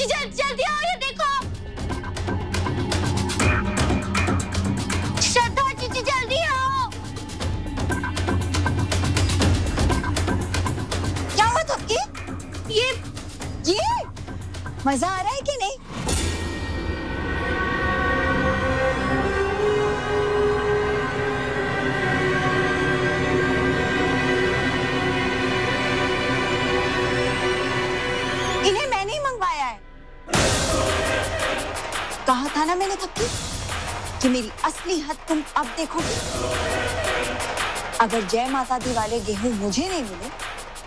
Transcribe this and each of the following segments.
जल्दी आओ, ये देखो। श्रद्धा चीची जल्दी आओ। क्या हुआ थपकी? ये मजा आ रहा है कि नहीं? इन्हें मैंने ही मंगवाया है। कहा था ना मैंने थपकी कि मेरी असली हद तुम अब देखोगी। अगर जय माता दी वाले गेहूं मुझे नहीं मिले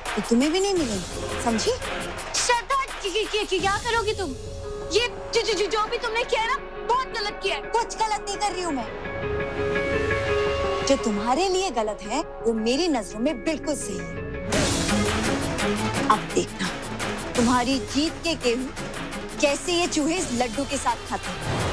तो तुम्हें भी नहीं मिलेंगे, समझी? श्रद्धा क्या करोगी तुम? ये जो भी तुमने किया है ना, बहुत गलत किया है। कुछ गलत नहीं कर रही हूं मैं। जो तुम्हारे लिए गलत है वो मेरी नजरों में बिल्कुल सही है। अब देखना तुम्हारी जीत के गेहूं कैसे ये चूहे इस लड्डू के साथ खाते हैं।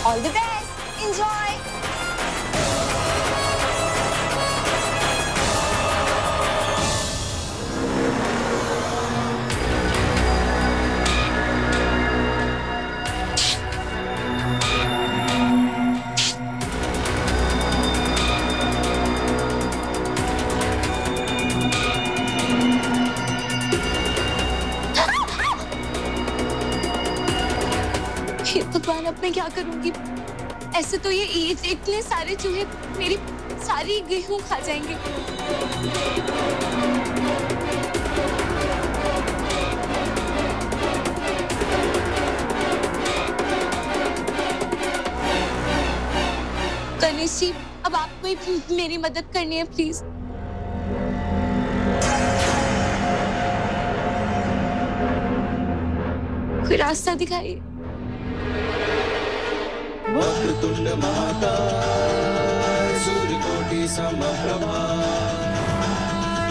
All the best. Enjoy. हे भगवान, अब मैं क्या करूंगी? ऐसे तो ये इतने सारे चूहे मेरी सारी गेहूं खा जाएंगे। गणेश जी, अब आपको ही मेरी मदद करनी है, प्लीज। कोई रास्ता दिखाइए। वक्रतुंड महाकाय सूर्यकोटि समप्रभा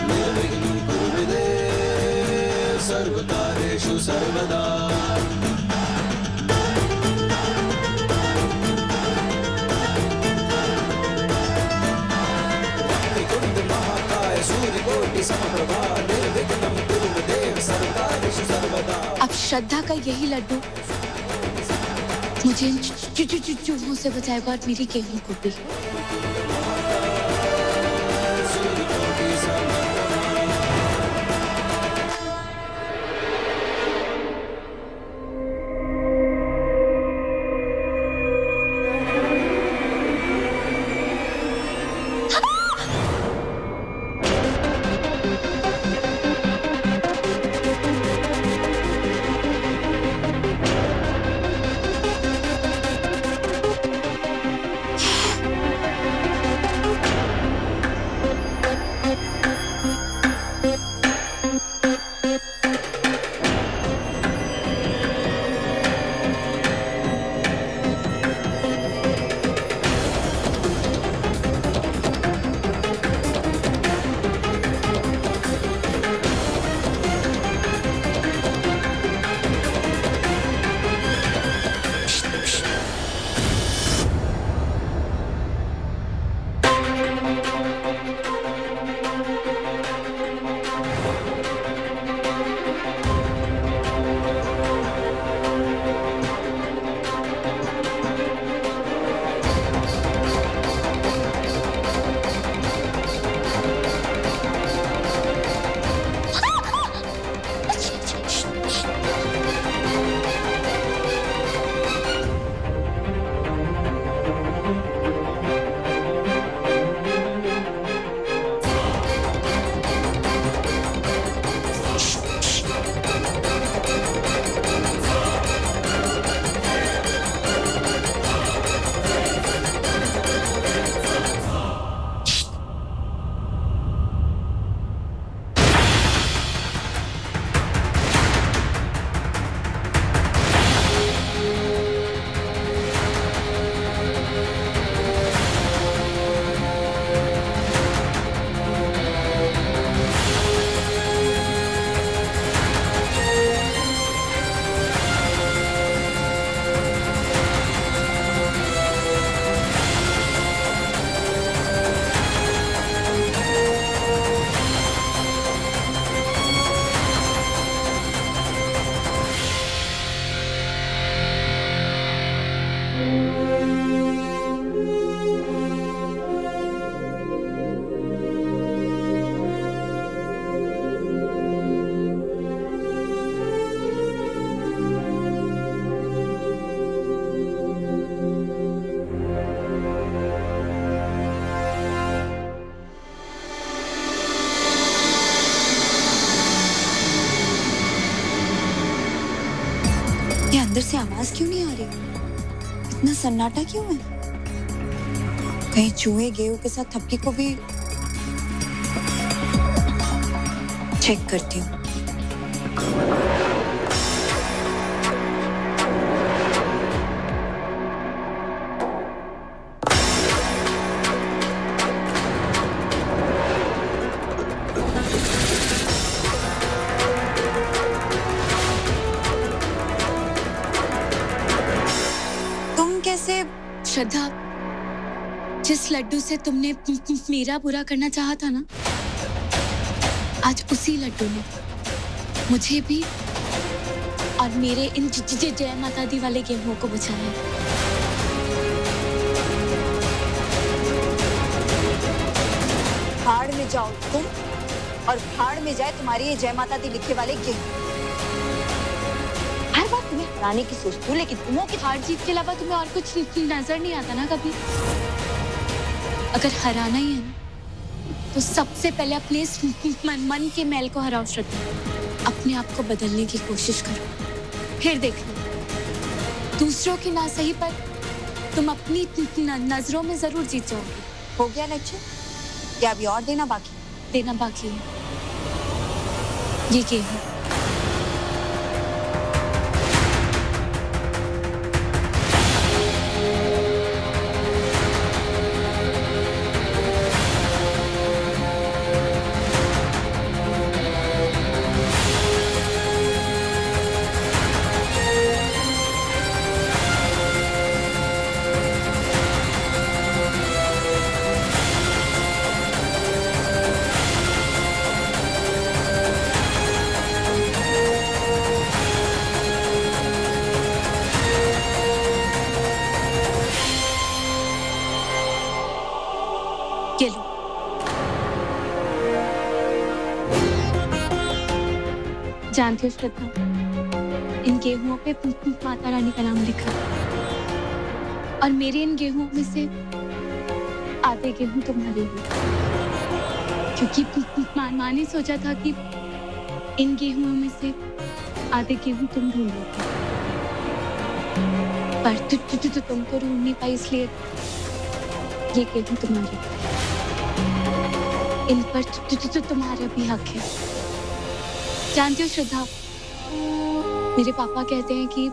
निर्विघ्नं कुरु मे देव सर्वकार्येषु सर्वदा। वक्रतुंड महाकाय सूर्यकोटि समप्रभा निर्विघ्नं कुरु मे देव सर्वकार्येषु सर्वदा। अब श्रद्धा का यही लड्डू मुझे चूहों से बचाएगा और मेरी गेहूं को भी। ये अंदर से आवाज क्यों नहीं आ रही? इतना सन्नाटा क्यों है? कहीं चूहे गेहूं के साथ थपकी को भी चेक करती हूँ। तुम कैसे? श्रद्धा, जिस लड्डू से तुमने मेरा बुरा करना चाहा था ना, आज उसी लड्डू ने मुझे भी और मेरे इन जय माता दी वाले गेहूं को बचाया। भाड़ में जाओ तुम और भाड़ में जाए तुम्हारी ये जय माता दी लिखे वाले गेहूं। हर बात तुम्हें हराने की सोचती हूँ, लेकिन तुमों की हार जीत के अलावा तुम्हें और कुछ नजर नहीं आता ना कभी? अगर हराना ही है ना, तो सबसे पहले अपने इस मन के मैल को हराओ श्रद्धा। अपने आप को बदलने की कोशिश करो, फिर देख लो दूसरों की ना सही पर तुम अपनी नजरों में जरूर जीत जाओगे। हो गया लेक्चर? क्या अभी और देना बाकी? देना बाकी है ये गेहूं। ये लो। जानती हो श्रद्धा, इन गेहूं पे माता रानी का नाम लिखा और मेरे इन गेहूं में से आधे गेहूं तुम्हारे हैं, क्योंकि माँ ने सोचा था कि इन गेहूं में से आधे गेहूं तुम ढूंढोगे, पर तुम तो ढूंढ नहीं पाई, इसलिए ये गेहूं तुम्हारे, इन पर तुम्हारा भी हक है। जानती हो श्रद्धा, मेरे पापा कहते हैं कि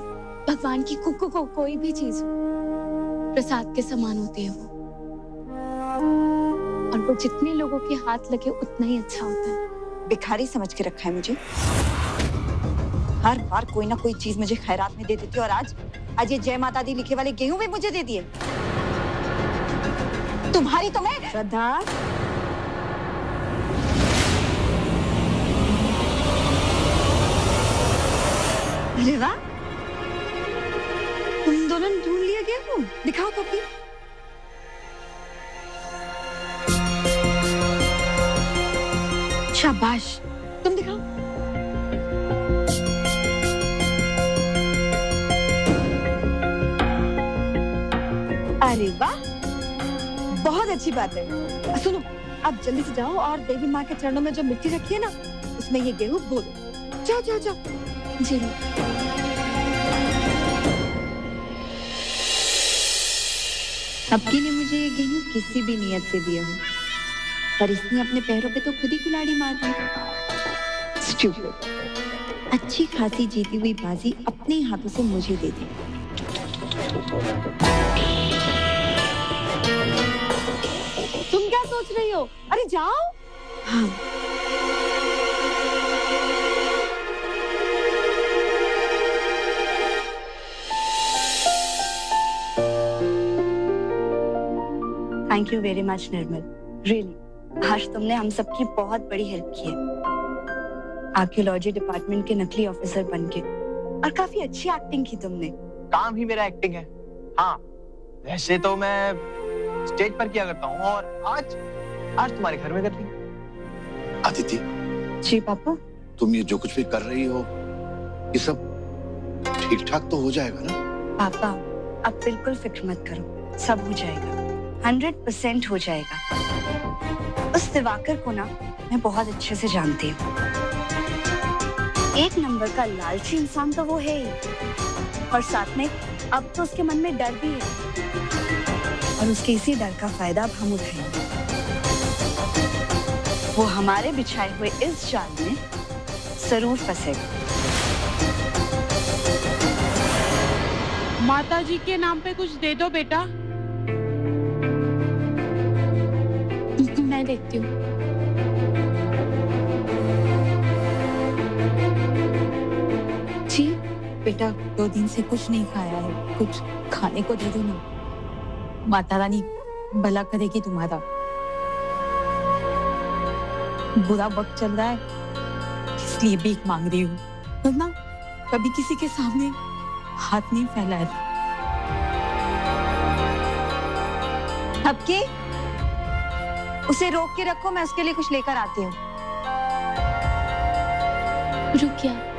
भगवान की कोई भी चीज हो प्रसाद के समान होती है वो, और वो जितने लोगों के हाथ लगे उतना ही अच्छा होता है। भिखारी समझ के रखा है मुझे। हर बार कोई ना कोई चीज मुझे खैरात में दे देती है, और आज ये जय माता दी लिखे वाले गेहूं भी मुझे दे दिए। तुम्हारी तो मैं श्रद्धा। अरे वाह, तुम दोनों ने ढूंढ लिया गेहूं। दिखाओ कॉपी। शाबाश, तुम दिखाओ। अरे वाह, बहुत अच्छी बात है। सुनो, अब जल्दी से जाओ और देवी माँ के चरणों में जो मिट्टी रखी है ना, उसमें ये गेहूं बो दो। जाओ जाओ जाओ। जी सबकी ने मुझे ये गेहूं किसी भी नियत से दिया हो, पर इसने अपने पैरों पे तो खुद ही कुल्हाड़ी मार दी। स्टूपिड। अच्छी खासी जीती हुई बाजी अपने हाथों से मुझे दे दी। तुम क्या सोच रही हो? अरे जाओ। हाँ, thank you very much Nirmal, really. आज तुमने हम सबकी बहुत बड़ी हेल्प की है। आर्कियोलॉजी डिपार्टमेंट के नकली ऑफिसर बनके, और काफी अच्छी एक्टिंग की तुमने। काम ही मेरा एक्टिंग है। हाँ, वैसे तो मैं स्टेज पर किया करता हूँ और आज तुम्हारे घर में कर ली। अदिति, जी पापा। तुम ये जो कुछ भी कर रही हो, ये सब ठीक ठाक तो हो जाएगा ना? पापा अब बिल्कुल फिक्र मत करो, सब हो जाएगा, 100% हो जाएगा। उस दिवाकर को ना मैं बहुत अच्छे से जानती हूँ। एक नंबर का लालची इंसान तो वो है ही, और साथ में अब तो उसके मन में डर भी है, और उसके इसी डर का फायदा अब हम उठाएंगे। वो हमारे बिछाए हुए इस जाल में जरूर फंसेगा। माता जी के नाम पे कुछ दे दो बेटा। मैं देखती हूँ। जी बेटा, 2 दिन से कुछ नहीं खाया है, कुछ खाने को दे दो ना। माता रानी भला करेगी तुम्हारा। बुरा वक्त चल रहा है, इसलिए भीख मांग रही हूँ, वरना कभी किसी के सामने हाथ नहीं फैलाया। अब की उसे रोक के रखो, मैं उसके लिए कुछ लेकर आती हूँ। रुक गया।